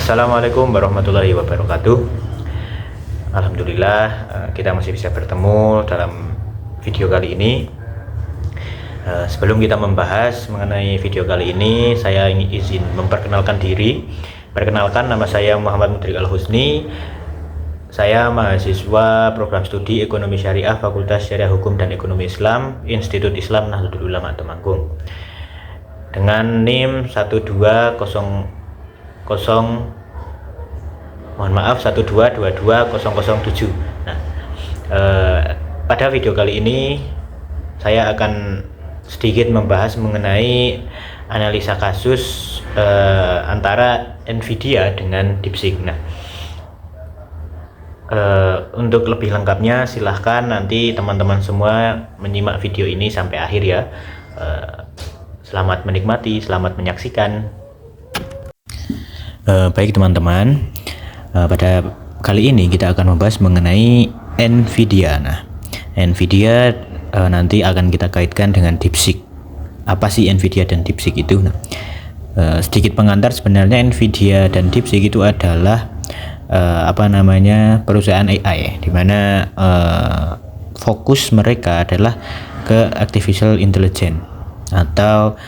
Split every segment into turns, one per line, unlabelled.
Assalamualaikum warahmatullahi wabarakatuh. Alhamdulillah kita masih bisa bertemu dalam video kali ini. Sebelum kita membahas mengenai video kali ini, saya ingin izin memperkenalkan diri. Perkenalkan, nama saya Muhammad Mudrik Al-Husni. Saya mahasiswa program studi Ekonomi Syariah Fakultas Syariah Hukum dan Ekonomi Islam Institut Islam Nahdlatul Ulama Temanggung dengan NIM 1222007. Nah, pada video kali ini saya akan sedikit membahas mengenai analisa kasus antara Nvidia dengan DeepSeek. Nah, untuk lebih lengkapnya silahkan nanti teman-teman semua menyimak video ini sampai akhir ya. Selamat menikmati, selamat menyaksikan. Baik teman-teman, pada kali ini kita akan membahas mengenai Nvidia. Nah, Nvidia nanti akan kita kaitkan dengan DeepSeek. Apa sih Nvidia dan DeepSeek itu? Nah, sedikit pengantar, sebenarnya Nvidia dan DeepSeek itu adalah perusahaan AI, di mana fokus mereka adalah ke artificial intelligence atau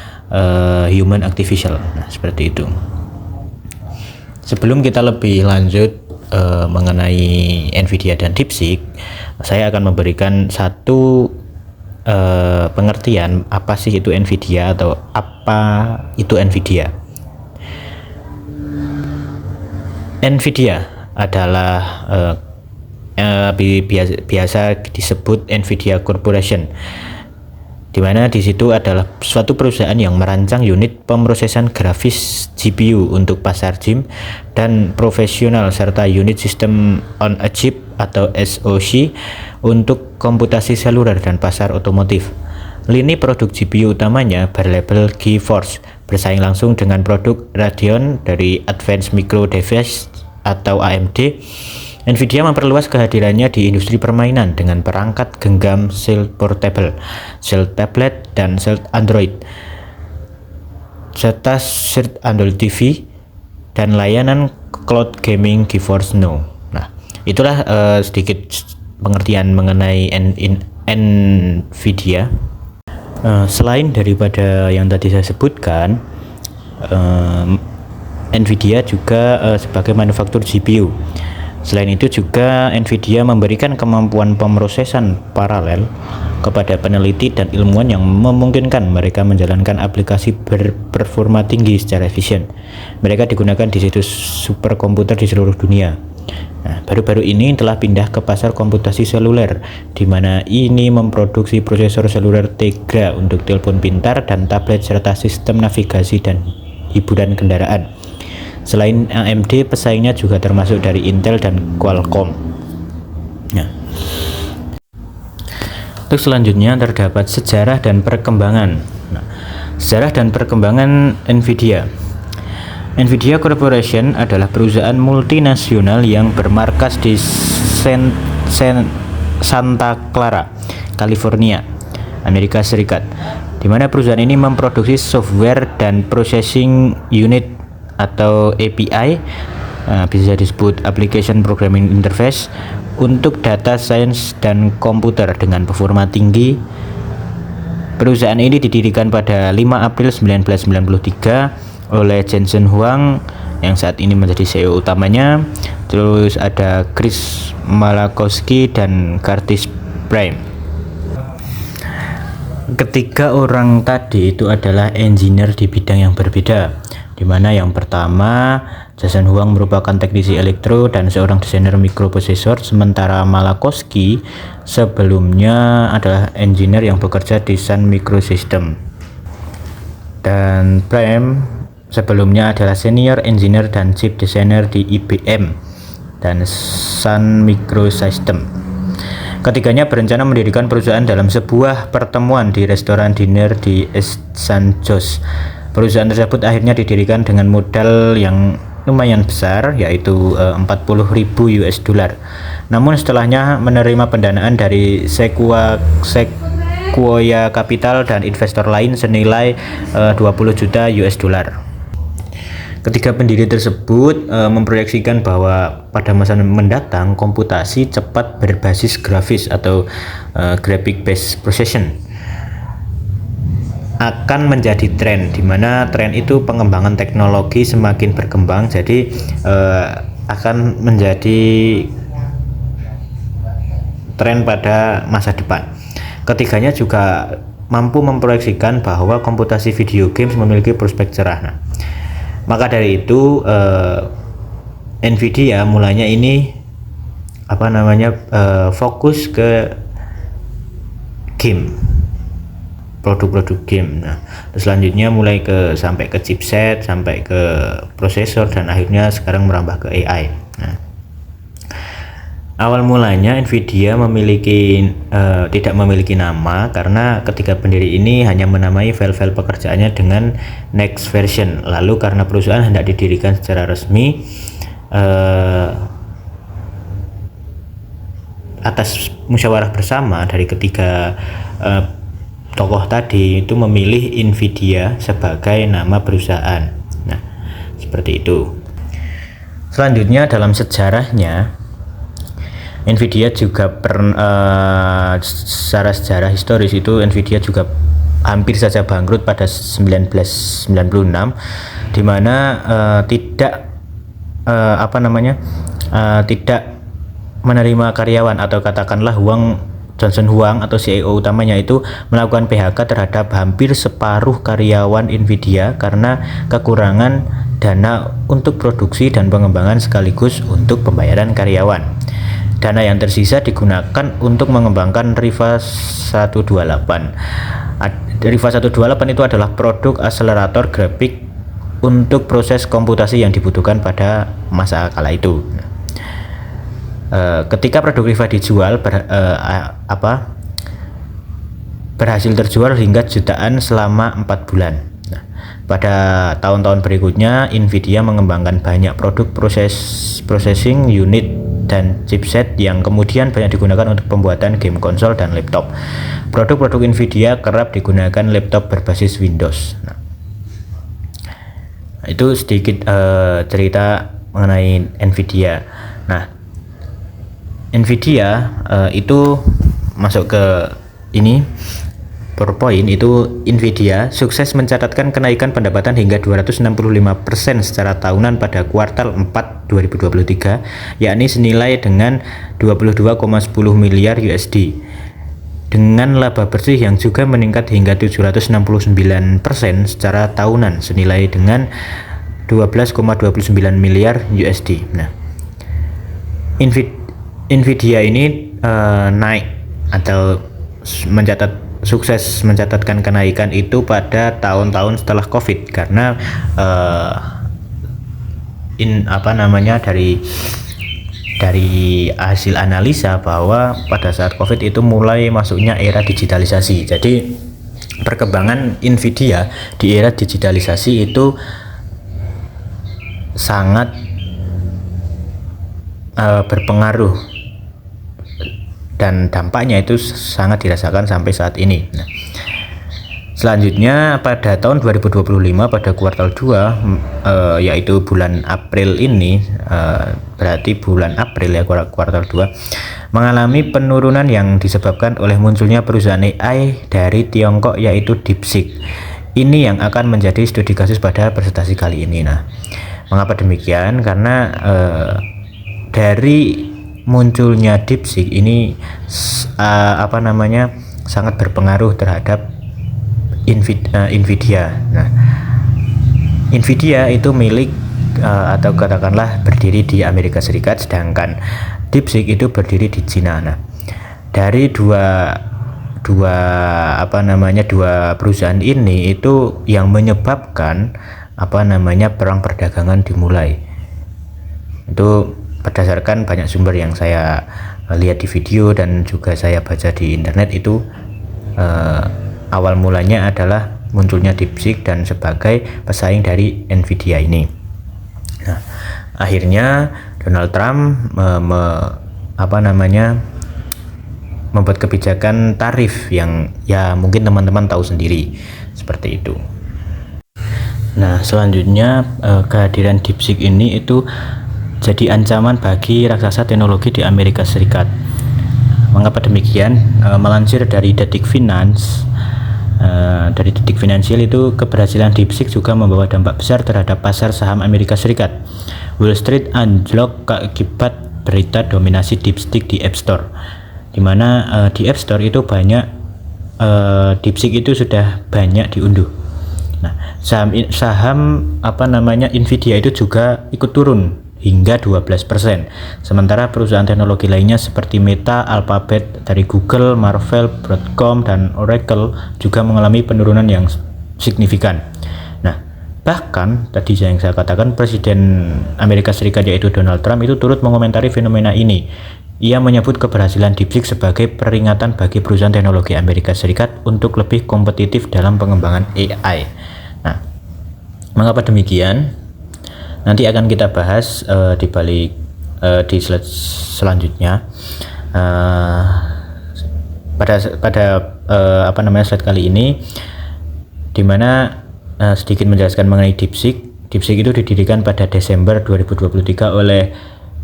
human artificial. Nah, seperti itu. Sebelum kita lebih lanjut mengenai Nvidia dan DeepSeek, saya akan memberikan satu pengertian apa sih itu Nvidia atau apa itu Nvidia. Nvidia adalah biasa disebut Nvidia Corporation, di mana di situ adalah suatu perusahaan yang merancang unit pemrosesan grafis GPU untuk pasar GPU dan profesional serta unit sistem on a chip atau SoC untuk komputasi seluler dan pasar otomotif. Lini produk GPU utamanya berlabel GeForce, bersaing langsung dengan produk Radeon dari Advanced Micro Devices atau AMD. Nvidia memperluas kehadirannya di industri permainan dengan perangkat genggam Shield Portable, Shield Tablet, dan Shield Android, serta Shield Android TV dan layanan cloud gaming GeForce Now. Nah, itulah sedikit pengertian mengenai Nvidia. Selain daripada yang tadi saya sebutkan, Nvidia juga sebagai manufaktur GPU. Selain itu juga Nvidia memberikan kemampuan pemrosesan paralel kepada peneliti dan ilmuwan yang memungkinkan mereka menjalankan aplikasi berperforma tinggi secara efisien. Mereka digunakan di situs superkomputer di seluruh dunia. Nah, baru-baru ini telah pindah ke pasar komputasi seluler, di mana ini memproduksi prosesor seluler Tegra untuk telepon pintar dan tablet serta sistem navigasi dan hiburan kendaraan. Selain AMD, pesaingnya juga termasuk dari Intel dan Qualcomm. Nah, untuk selanjutnya terdapat sejarah dan perkembangan. Nah, sejarah dan perkembangan Nvidia. Nvidia Corporation adalah perusahaan multinasional yang bermarkas di Santa Clara, California, Amerika Serikat, di mana perusahaan ini memproduksi software dan processing unit atau API, bisa disebut Application Programming Interface, untuk data science dan komputer dengan performa tinggi. Perusahaan ini didirikan pada 5 April 1993 oleh Jensen Huang yang saat ini menjadi CEO utamanya. Terus ada Chris Malachowski dan Curtis Prime. Ketiga orang tadi itu adalah engineer di bidang yang berbeda, di mana yang pertama Jensen Huang merupakan teknisi elektro dan seorang desainer mikroprosesor, sementara Malachowski sebelumnya adalah engineer yang bekerja di Sun Microsystem, dan Prime sebelumnya adalah senior engineer dan chip designer di IBM dan Sun Microsystem. Ketiganya berencana mendirikan perusahaan dalam sebuah pertemuan di restoran diner di East San Jose. Perusahaan tersebut akhirnya didirikan dengan modal yang lumayan besar, yaitu 40.000 US dollar. Namun setelahnya menerima pendanaan dari Sequoia Capital dan investor lain senilai 20 juta US dollar. Ketiga pendiri tersebut memproyeksikan bahwa pada masa mendatang komputasi cepat berbasis grafis atau graphic based processing akan menjadi tren, di mana tren itu pengembangan teknologi semakin berkembang, jadi akan menjadi tren pada masa depan. Ketiganya juga mampu memproyeksikan bahwa komputasi video games memiliki prospek cerah. Nah, maka dari itu Nvidia mulanya ini fokus ke game, produk-produk game. Nah, terus selanjutnya mulai sampai ke chipset, sampai ke prosesor, dan akhirnya sekarang merambah ke AI. Nah, awal mulanya Nvidia tidak memiliki nama karena ketiga pendiri ini hanya menamai file-file pekerjaannya dengan next version. Lalu karena perusahaan hendak didirikan secara resmi atas musyawarah bersama dari ketiga tokoh tadi, itu memilih Nvidia sebagai nama perusahaan. Nah, seperti itu. Selanjutnya dalam sejarahnya, Nvidia juga secara sejarah historis itu Nvidia juga hampir saja bangkrut pada 1996, di mana tidak menerima karyawan, atau katakanlah Johnson Huang atau CEO utamanya itu melakukan PHK terhadap hampir separuh karyawan Nvidia karena kekurangan dana untuk produksi dan pengembangan sekaligus untuk pembayaran karyawan. Dana yang tersisa digunakan untuk mengembangkan Riva 128. Riva 128 itu adalah produk akselerator grafik untuk proses komputasi yang dibutuhkan pada masa kala itu. Ketika produk Riva dijual berhasil terjual hingga jutaan selama 4 bulan. Nah, pada tahun-tahun berikutnya Nvidia mengembangkan banyak produk processing unit dan chipset yang kemudian banyak digunakan untuk pembuatan game konsol dan laptop. Produk-produk Nvidia kerap digunakan laptop berbasis Windows. Nah, itu sedikit cerita mengenai Nvidia. Nah, Nvidia itu masuk ke ini PowerPoint. Itu Nvidia sukses mencatatkan kenaikan pendapatan hingga 265% secara tahunan pada kuartal 4 2023, yakni senilai dengan 22,10 miliar USD, dengan laba bersih yang juga meningkat hingga 769% secara tahunan senilai dengan 12,29 miliar USD. Nah, Nvidia ini naik atau sukses mencatatkan kenaikan itu pada tahun-tahun setelah COVID, karena dari hasil analisa bahwa pada saat COVID itu mulai masuknya era digitalisasi. Jadi perkembangan Nvidia di era digitalisasi itu sangat berpengaruh, dan dampaknya itu sangat dirasakan sampai saat ini. Nah, selanjutnya pada tahun 2025 pada kuartal 2 yaitu bulan April ini, berarti bulan April ya, kuartal 2 mengalami penurunan yang disebabkan oleh munculnya perusahaan AI dari Tiongkok yaitu DeepSeek. Ini yang akan menjadi studi kasus pada presentasi kali ini. Nah, mengapa demikian? Karena dari munculnya DeepSeek ini sangat berpengaruh terhadap Nvidia. Nah, Nvidia itu milik atau katakanlah berdiri di Amerika Serikat, sedangkan DeepSeek itu berdiri di Cina. Nah, dari dua perusahaan ini itu yang menyebabkan perang perdagangan dimulai. Itu berdasarkan banyak sumber yang saya lihat di video dan juga saya baca di internet. Itu awal mulanya adalah munculnya DeepSeek dan sebagai pesaing dari Nvidia ini. Nah, akhirnya Donald Trump membuat kebijakan tarif yang ya mungkin teman-teman tahu sendiri, seperti itu. Nah, selanjutnya kehadiran DeepSeek ini itu jadi ancaman bagi raksasa teknologi di Amerika Serikat. Mengapa demikian? Melansir dari Detik Finance, dari Detik Finansial itu, keberhasilan DeepSeek juga membawa dampak besar terhadap pasar saham Amerika Serikat. Wall Street anjlok akibat berita dominasi DeepSeek di App Store, di mana di App Store itu banyak DeepSeek itu sudah banyak diunduh. Nah, saham Nvidia itu juga ikut turun hingga 12%. Sementara perusahaan teknologi lainnya seperti Meta, Alphabet dari Google, Marvell, Broadcom, dan Oracle juga mengalami penurunan yang signifikan. Nah, bahkan tadi yang saya katakan, Presiden Amerika Serikat yaitu Donald Trump itu turut mengomentari fenomena ini. Ia menyebut keberhasilan DeepSeek sebagai peringatan bagi perusahaan teknologi Amerika Serikat untuk lebih kompetitif dalam pengembangan AI. Nah, mengapa demikian? Nanti akan kita bahas di slide selanjutnya. Pada slide kali ini, di mana sedikit menjelaskan mengenai DeepSeek. DeepSeek itu didirikan pada Desember 2023 oleh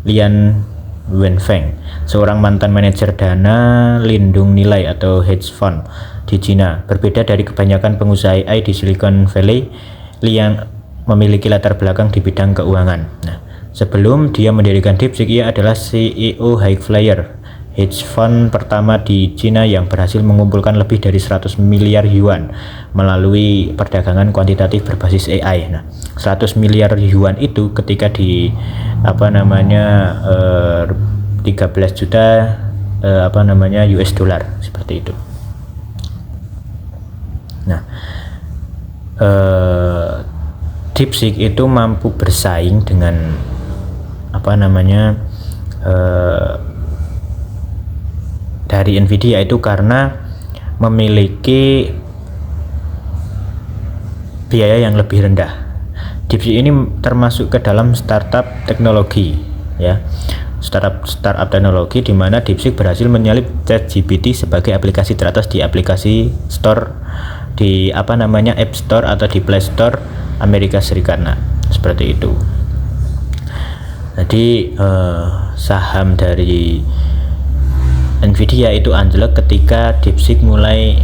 Lian Wenfeng, seorang mantan manajer dana lindung nilai atau hedge fund di Cina. Berbeda dari kebanyakan pengusaha AI di Silicon Valley, Lian memiliki latar belakang di bidang keuangan. Nah, sebelum dia mendirikan DeepSeek, ia adalah CEO High Flyer, hedge fund pertama di Cina yang berhasil mengumpulkan lebih dari 100 miliar yuan melalui perdagangan kuantitatif berbasis AI. Nah, 100 miliar yuan itu ketika di 13 juta US dollar seperti itu. Nah, DeepSeek itu mampu bersaing dengan dari Nvidia itu karena memiliki biaya yang lebih rendah. DeepSeek ini termasuk ke dalam startup teknologi, ya, startup teknologi, di mana DeepSeek berhasil menyalip ChatGPT sebagai aplikasi teratas di aplikasi store di App Store atau di Play Store Amerika Serikat. Nah, seperti itu. Jadi saham dari Nvidia itu anjlok ketika DeepSeek mulai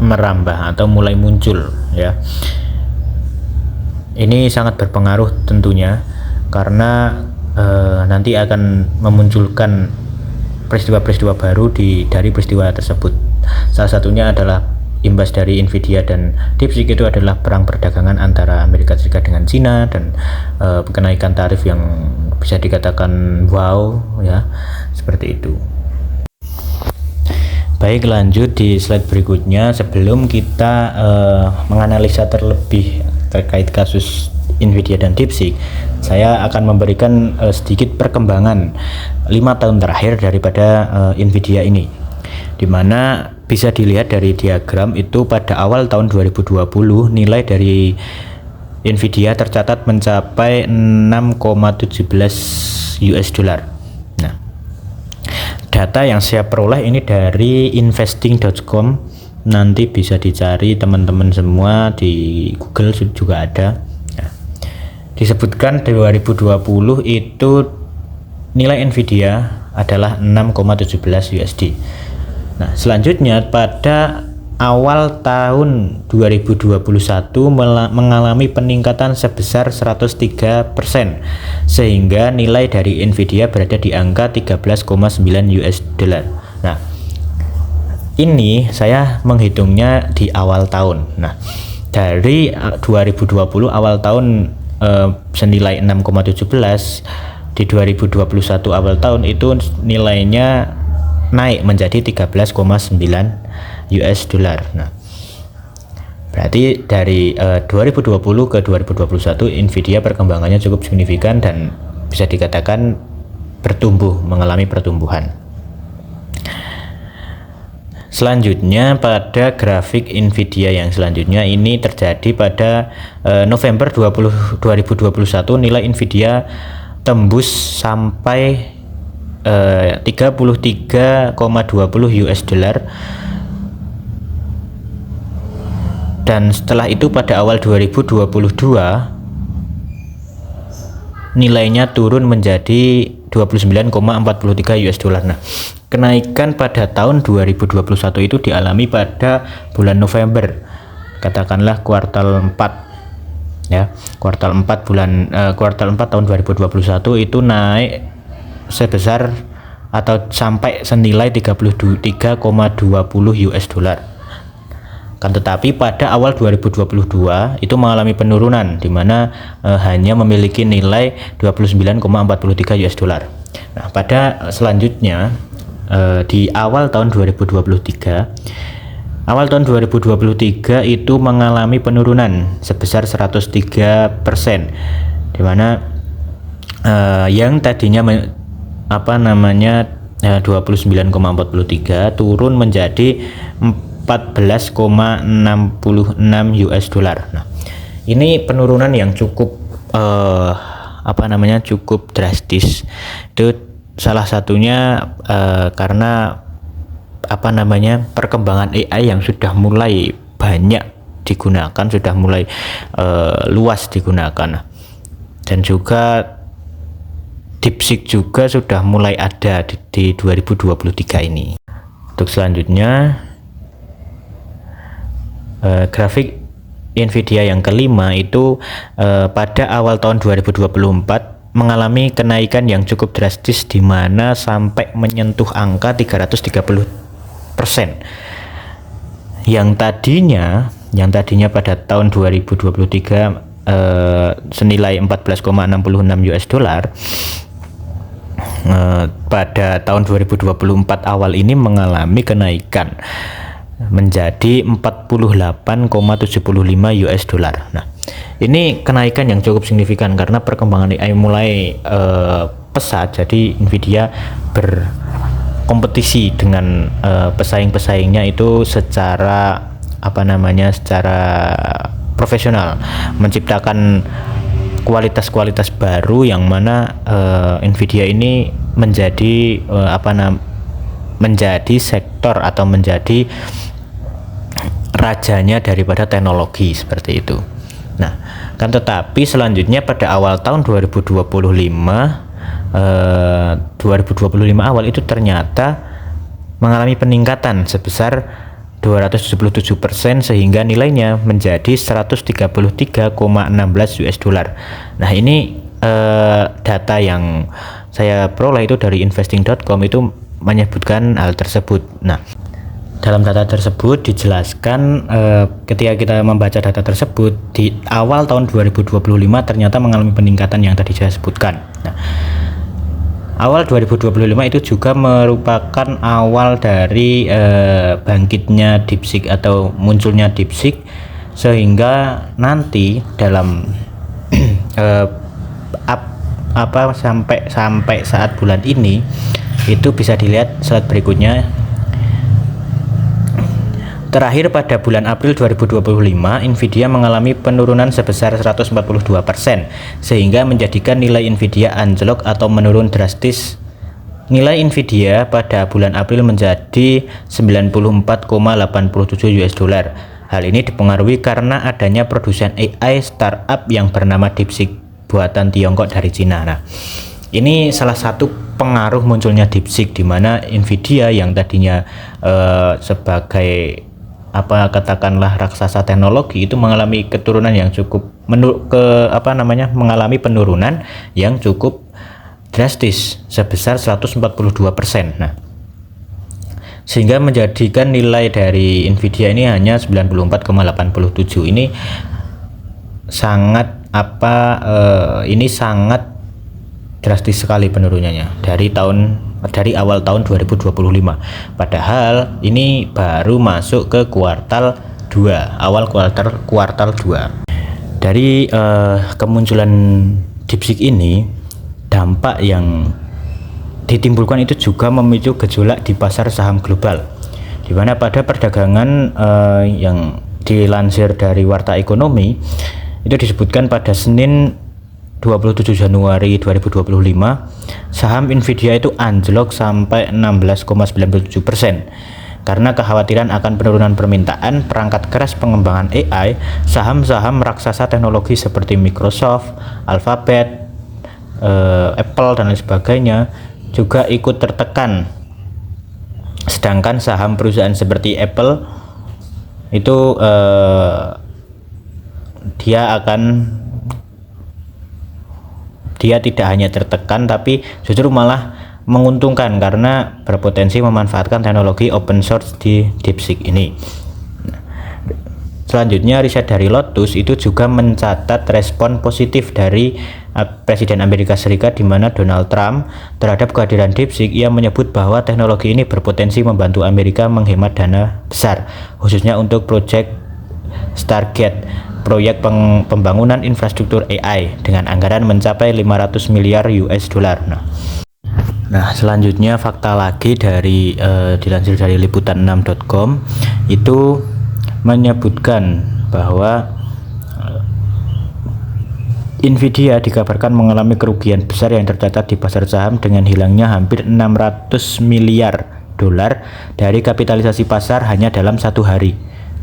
merambah atau mulai muncul, ya. Ini sangat berpengaruh tentunya karena nanti akan memunculkan peristiwa-peristiwa baru dari peristiwa tersebut. Salah satunya adalah imbas dari Nvidia dan DeepSeek itu adalah perang perdagangan antara Amerika Serikat dengan Cina dan kenaikan tarif yang bisa dikatakan wow, ya, seperti itu. Baik, lanjut di slide berikutnya. Sebelum kita menganalisa terlebih terkait kasus Nvidia dan DeepSeek, saya akan memberikan sedikit perkembangan 5 tahun terakhir daripada Nvidia ini, dimana bisa dilihat dari diagram itu pada awal tahun 2020 nilai dari Nvidia tercatat mencapai 6,17 US dollar. Nah, data yang saya peroleh ini dari investing.com, nanti bisa dicari teman-teman semua di Google juga ada. Nah, disebutkan 2020 itu nilai Nvidia adalah 6,17 USD. Nah, selanjutnya pada awal tahun 2021 mengalami peningkatan sebesar 103%, sehingga nilai dari Nvidia berada di angka 13,9 US dollar. Nah, ini saya menghitungnya di awal tahun. Nah, dari 2020 awal tahun senilai 6,17, di 2021 awal tahun itu nilainya naik menjadi 13,9 US dollar. Nah, berarti dari 2020 ke 2021 Nvidia perkembangannya cukup signifikan dan bisa dikatakan mengalami pertumbuhan. Selanjutnya pada grafik Nvidia yang selanjutnya ini terjadi pada November 2021, nilai Nvidia tembus sampai 33,20 US dollar, dan setelah itu pada awal 2022 nilainya turun menjadi 29,43 US dollar. Nah, kenaikan pada tahun 2021 itu dialami pada bulan November, katakanlah kuartal 4 ya, kuartal 4 tahun 2021 itu naik sebesar atau sampai senilai 33,20 US dollar. Kan tetapi pada awal 2022 itu mengalami penurunan di mana hanya memiliki nilai 29,43 US dollar. Nah, pada selanjutnya di awal tahun 2023 itu mengalami penurunan sebesar 103%, di mana yang tadinya 29,43 turun menjadi 14,66 US dollar. Nah, ini penurunan yang cukup cukup drastis. Itu salah satunya karena perkembangan AI yang sudah mulai banyak digunakan, sudah mulai luas digunakan, dan juga DeepSeek juga sudah mulai ada di 2023 ini. Untuk selanjutnya grafik Nvidia yang kelima itu pada awal tahun 2024 mengalami kenaikan yang cukup drastis, di mana sampai menyentuh angka 330%. Yang tadinya pada tahun 2023 senilai 14,66 US dollar, pada tahun 2024 awal ini mengalami kenaikan menjadi 48,75 US dollar. Nah, ini kenaikan yang cukup signifikan karena perkembangan AI mulai pesat, jadi Nvidia berkompetisi dengan pesaing-pesaingnya itu secara secara profesional, menciptakan kualitas-kualitas baru yang mana Nvidia ini menjadi menjadi sektor atau menjadi rajanya daripada teknologi seperti itu. Nah, kan tetapi selanjutnya pada awal tahun 2025 awal itu ternyata mengalami peningkatan sebesar 277% sehingga nilainya menjadi 133,16 US dollar. Nah, ini data yang saya peroleh itu dari investing.com itu menyebutkan hal tersebut. Nah, dalam data tersebut dijelaskan ketika kita membaca data tersebut di awal tahun 2025 ternyata mengalami peningkatan yang tadi saya sebutkan. Nah, awal 2025 itu juga merupakan awal dari bangkitnya DeepSeek atau munculnya DeepSeek, sehingga nanti dalam sampai saat bulan ini itu bisa dilihat slide berikutnya. Terakhir pada bulan April 2025, Nvidia mengalami penurunan sebesar 142%, sehingga menjadikan nilai Nvidia anjlok atau menurun drastis. Nilai Nvidia pada bulan April menjadi 94,87 US dollar. Hal ini dipengaruhi karena adanya produsen AI startup yang bernama DeepSeek buatan Tiongkok dari Cina. Nah, ini salah satu pengaruh munculnya DeepSeek, di mana Nvidia yang tadinya sebagai katakanlah raksasa teknologi itu mengalami keturunan yang cukup mengalami penurunan yang cukup drastis sebesar 142%. Nah, sehingga menjadikan nilai dari Nvidia ini hanya 94,87. Ini sangat sangat drastis sekali penurunannya dari awal tahun 2025. Padahal ini baru masuk ke kuartal 2, awal kuartal 2. Dari kemunculan DeepSeek ini, dampak yang ditimbulkan itu juga memicu gejolak di pasar saham global, di mana pada perdagangan yang dilansir dari Warta Ekonomi itu disebutkan pada Senin 27 Januari 2025 saham Nvidia itu anjlok sampai 16,97%, Karena kekhawatiran akan penurunan permintaan perangkat keras pengembangan AI, saham-saham raksasa teknologi seperti Microsoft, Alphabet, Apple dan lain sebagainya juga ikut tertekan. Sedangkan saham perusahaan seperti Apple itu dia tidak hanya tertekan tapi justru malah menguntungkan karena berpotensi memanfaatkan teknologi open source di DeepSeek ini. Selanjutnya, riset dari Lotus itu juga mencatat respon positif dari Presiden Amerika Serikat di mana Donald Trump terhadap kehadiran DeepSeek. Ia menyebut bahwa teknologi ini berpotensi membantu Amerika menghemat dana besar, khususnya untuk proyek Stargate, proyek pembangunan infrastruktur AI dengan anggaran mencapai 500 miliar US dollar. Nah, selanjutnya fakta lagi dari dilansir dari liputan6.com itu menyebutkan bahwa Nvidia dikabarkan mengalami kerugian besar yang tercatat di pasar saham dengan hilangnya hampir 600 miliar dolar dari kapitalisasi pasar hanya dalam satu hari.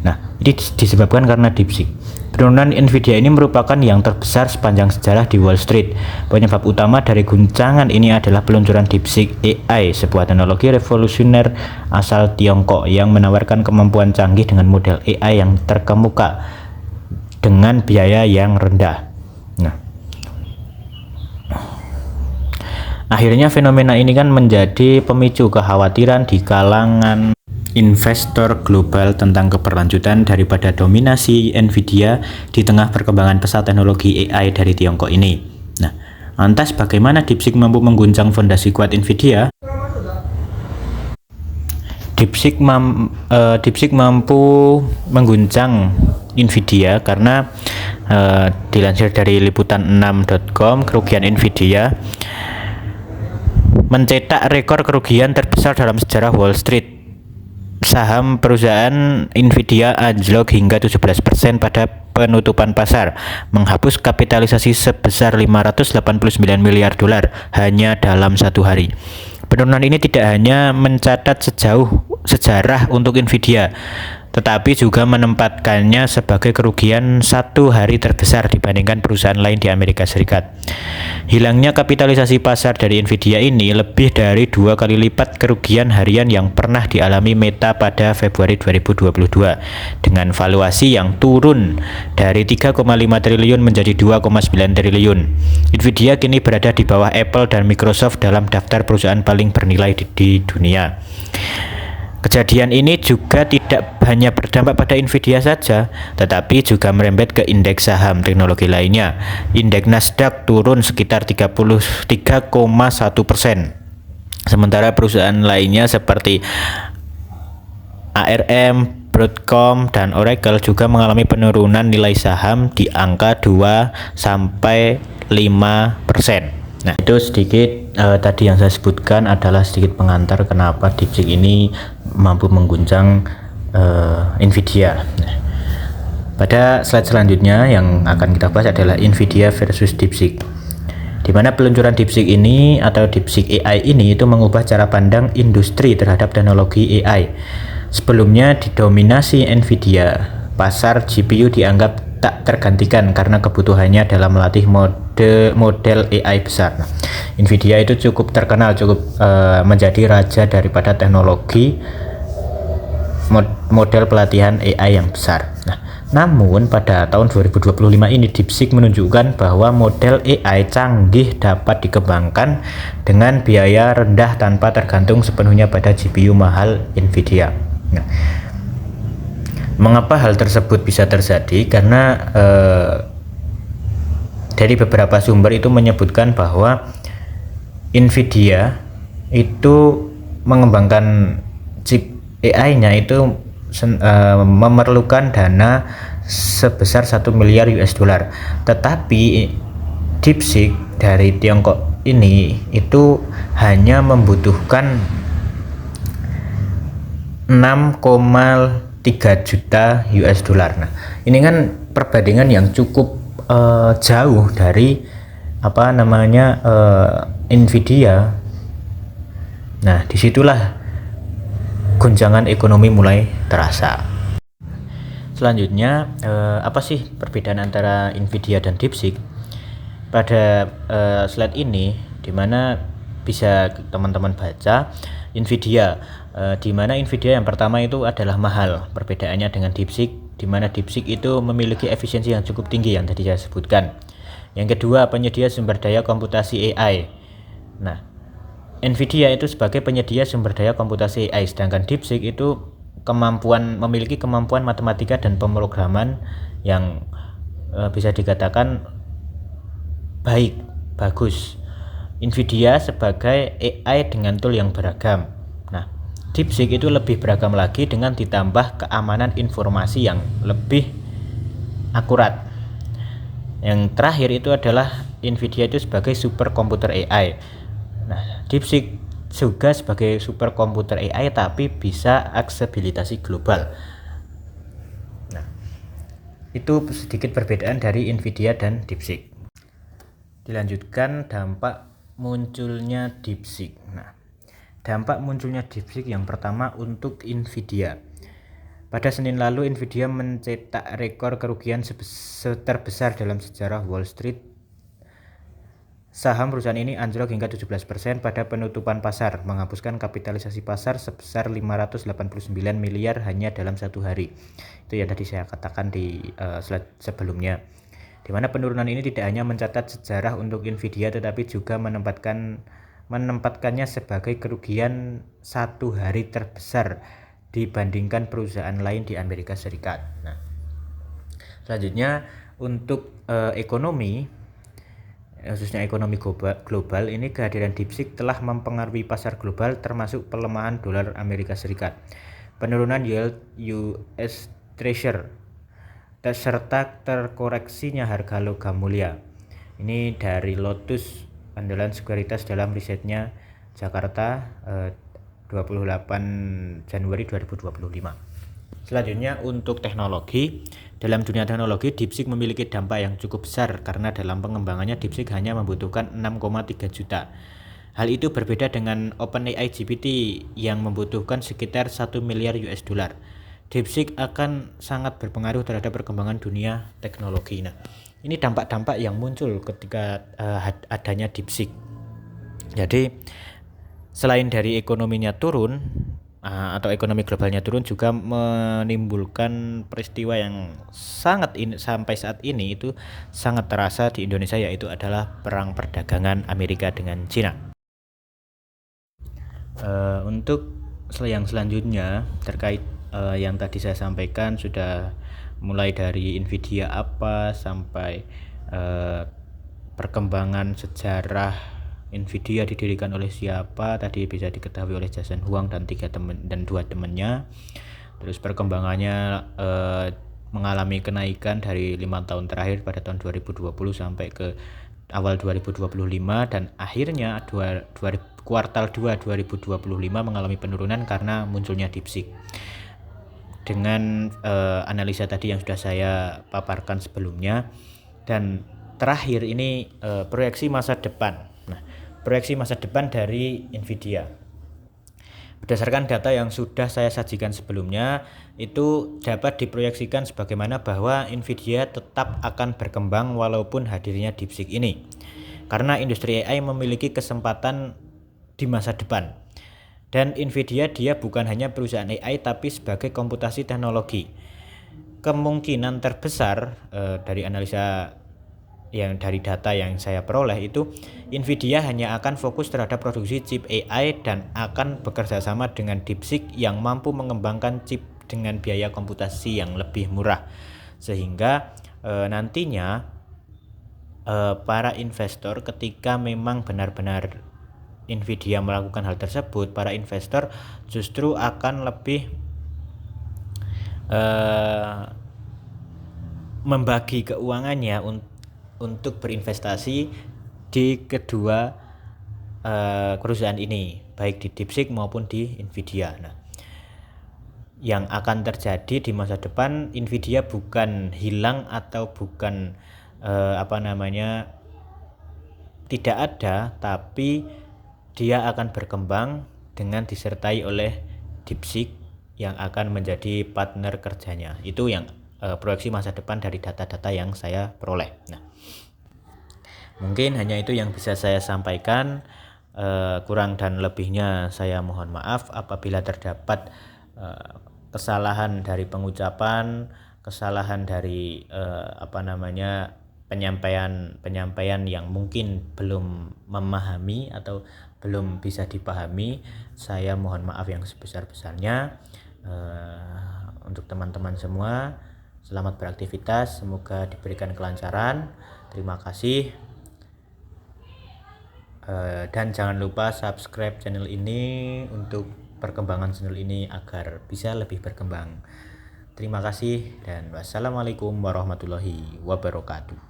Nah, ini disebabkan karena DeepSeek. Penurunan Nvidia ini merupakan yang terbesar sepanjang sejarah di Wall Street. Penyebab utama dari guncangan ini adalah peluncuran DeepSeek AI, sebuah teknologi revolusioner asal Tiongkok yang menawarkan kemampuan canggih dengan model AI yang terkemuka dengan biaya yang rendah. Nah, akhirnya fenomena ini kan menjadi pemicu kekhawatiran di kalangan investor global tentang keberlanjutan daripada dominasi Nvidia di tengah perkembangan pesat teknologi AI dari Tiongkok ini. Nah, lantas bagaimana DeepSeek mampu mengguncang fondasi kuat Nvidia? DeepSeek mampu mengguncang Nvidia karena dilansir dari liputan6.com, kerugian Nvidia mencetak rekor kerugian terbesar dalam sejarah Wall Street. Saham perusahaan Nvidia anjlok hingga 17% pada penutupan pasar, menghapus kapitalisasi sebesar 589 miliar dolar hanya dalam satu hari. Penurunan ini tidak hanya mencatat sejauh sejarah untuk Nvidia, tetapi juga menempatkannya sebagai kerugian satu hari terbesar dibandingkan perusahaan lain di Amerika Serikat. Hilangnya kapitalisasi pasar dari Nvidia ini lebih dari 2 kali lipat kerugian harian yang pernah dialami Meta pada Februari 2022, dengan valuasi yang turun dari 3,5 triliun menjadi 2,9 triliun. Nvidia kini berada di bawah Apple dan Microsoft dalam daftar perusahaan paling bernilai di dunia. Kejadian ini juga tidak hanya berdampak pada Nvidia saja, tetapi juga merembet ke indeks saham teknologi lainnya. Indeks Nasdaq turun sekitar 33,1%. Sementara perusahaan lainnya seperti ARM, Broadcom, dan Oracle juga mengalami penurunan nilai saham di angka 2-5%. Nah, itu sedikit tadi yang saya sebutkan adalah sedikit pengantar kenapa DeepSeek ini mampu mengguncang Nvidia. Nah, pada slide selanjutnya yang akan kita bahas adalah Nvidia versus DeepSeek, di mana peluncuran DeepSeek ini atau DeepSeek AI ini itu mengubah cara pandang industri terhadap teknologi AI. Sebelumnya didominasi Nvidia, pasar GPU dianggap tak tergantikan karena kebutuhannya dalam melatih model AI besar. Nah, Nvidia itu cukup terkenal, menjadi raja daripada teknologi model pelatihan AI yang besar. Nah, namun pada tahun 2025 ini DeepSeek menunjukkan bahwa model AI canggih dapat dikembangkan dengan biaya rendah tanpa tergantung sepenuhnya pada GPU mahal Nvidia. Nah, mengapa hal tersebut bisa terjadi? Karena dari beberapa sumber itu menyebutkan bahwa Nvidia itu mengembangkan chip AI-nya itu memerlukan dana sebesar 1 miliar US dollar. Tetapi DeepSeek dari Tiongkok ini itu hanya membutuhkan 6,3 juta US dollar. Nah, ini kan perbandingan yang cukup jauh dari Nvidia. Nah, disitulah guncangan ekonomi mulai terasa. Selanjutnya, apa sih perbedaan antara Nvidia dan DeepSeek? Pada slide ini, dimana bisa teman-teman baca Nvidia, di mana Nvidia yang pertama itu adalah mahal. Perbedaannya dengan DeepSeek, di mana DeepSeek itu memiliki efisiensi yang cukup tinggi yang tadi saya sebutkan. Yang kedua, penyedia sumber daya komputasi AI. Nah, Nvidia itu sebagai penyedia sumber daya komputasi AI, sedangkan DeepSeek itu memiliki kemampuan matematika dan pemrograman yang bisa dikatakan bagus. Nvidia sebagai AI dengan tool yang beragam. Nah, DeepSeek itu lebih beragam lagi dengan ditambah keamanan informasi yang lebih akurat. Yang terakhir itu adalah Nvidia itu sebagai superkomputer AI. Nah, DeepSeek juga sebagai superkomputer AI tapi bisa aksesibilitas global. Nah, itu sedikit perbedaan dari Nvidia dan DeepSeek. Dilanjutkan dampak munculnya DeepSeek. Nah, dampak munculnya DeepSeek yang pertama untuk Nvidia. Pada Senin lalu, Nvidia mencetak rekor kerugian terbesar dalam sejarah Wall Street. Saham perusahaan ini anjlok hingga 17% pada penutupan pasar, menghapuskan kapitalisasi pasar sebesar 589 miliar hanya dalam satu hari. Itu yang tadi saya katakan di slide sebelumnya. Di mana penurunan ini tidak hanya mencatat sejarah untuk Nvidia, tetapi juga menempatkannya sebagai kerugian satu hari terbesar dibandingkan perusahaan lain di Amerika Serikat. Nah, selanjutnya untuk ekonomi, khususnya ekonomi global, ini kehadiran DeepSeek telah mempengaruhi pasar global termasuk pelemahan dolar Amerika Serikat, penurunan yield US Treasury, serta terkoreksinya harga logam mulia. Ini dari Lotus, andalan sekuritas dalam risetnya Jakarta 28 Januari 2025. Selanjutnya untuk teknologi. Dalam dunia teknologi, DeepSeek memiliki dampak yang cukup besar karena dalam pengembangannya DeepSeek hanya membutuhkan 6,3 juta. Hal itu berbeda dengan OpenAI GPT yang membutuhkan sekitar 1 miliar US dollar. DeepSeek akan sangat berpengaruh terhadap perkembangan dunia teknologi. Nah, ini dampak-dampak yang muncul ketika adanya DeepSeek. Jadi, selain dari ekonominya turun, atau ekonomi globalnya turun, juga menimbulkan peristiwa yang sampai saat ini itu sangat terasa di Indonesia, yaitu adalah perang perdagangan Amerika dengan Cina. Untuk yang selanjutnya terkait yang tadi saya sampaikan, sudah mulai dari Nvidia apa sampai perkembangan sejarah Nvidia didirikan oleh siapa, tadi bisa diketahui oleh Jason Huang dan dua temannya. Terus perkembangannya mengalami kenaikan dari 5 tahun terakhir pada tahun 2020 sampai ke awal 2025, dan akhirnya kuartal 2 2025 mengalami penurunan karena munculnya DeepSeek. Dengan analisa tadi yang sudah saya paparkan sebelumnya, dan terakhir ini proyeksi masa depan. Nah, proyeksi masa depan dari Nvidia berdasarkan data yang sudah saya sajikan sebelumnya, itu dapat diproyeksikan sebagaimana bahwa Nvidia tetap akan berkembang walaupun hadirnya DeepSeek ini, karena industri AI memiliki kesempatan di masa depan. Dan Nvidia dia bukan hanya perusahaan AI tapi sebagai komputasi teknologi. Kemungkinan terbesar dari analisa yang dari data yang saya peroleh itu, Nvidia hanya akan fokus terhadap produksi chip AI dan akan bekerja sama dengan DeepSeek yang mampu mengembangkan chip dengan biaya komputasi yang lebih murah, sehingga nantinya para investor, ketika memang benar-benar Nvidia melakukan hal tersebut, para investor justru akan lebih membagi keuangannya untuk berinvestasi di kedua perusahaan ini, baik di DeepSeek maupun di Nvidia. Nah, yang akan terjadi di masa depan, Nvidia bukan hilang atau bukan tidak ada, tapi dia akan berkembang dengan disertai oleh DeepSeek yang akan menjadi partner kerjanya. Itu yang proyeksi masa depan dari data-data yang saya peroleh. Nah, mungkin hanya itu yang bisa saya sampaikan. Kurang dan lebihnya saya mohon maaf apabila terdapat kesalahan dari pengucapan, kesalahan dari penyampaian yang mungkin belum memahami atau belum bisa dipahami. Saya mohon maaf yang sebesar-besarnya. Untuk teman-teman semua, selamat beraktivitas, semoga diberikan kelancaran. Terima kasih. Dan jangan lupa subscribe channel ini untuk perkembangan channel ini agar bisa lebih berkembang. Terima kasih dan wassalamualaikum warahmatullahi wabarakatuh.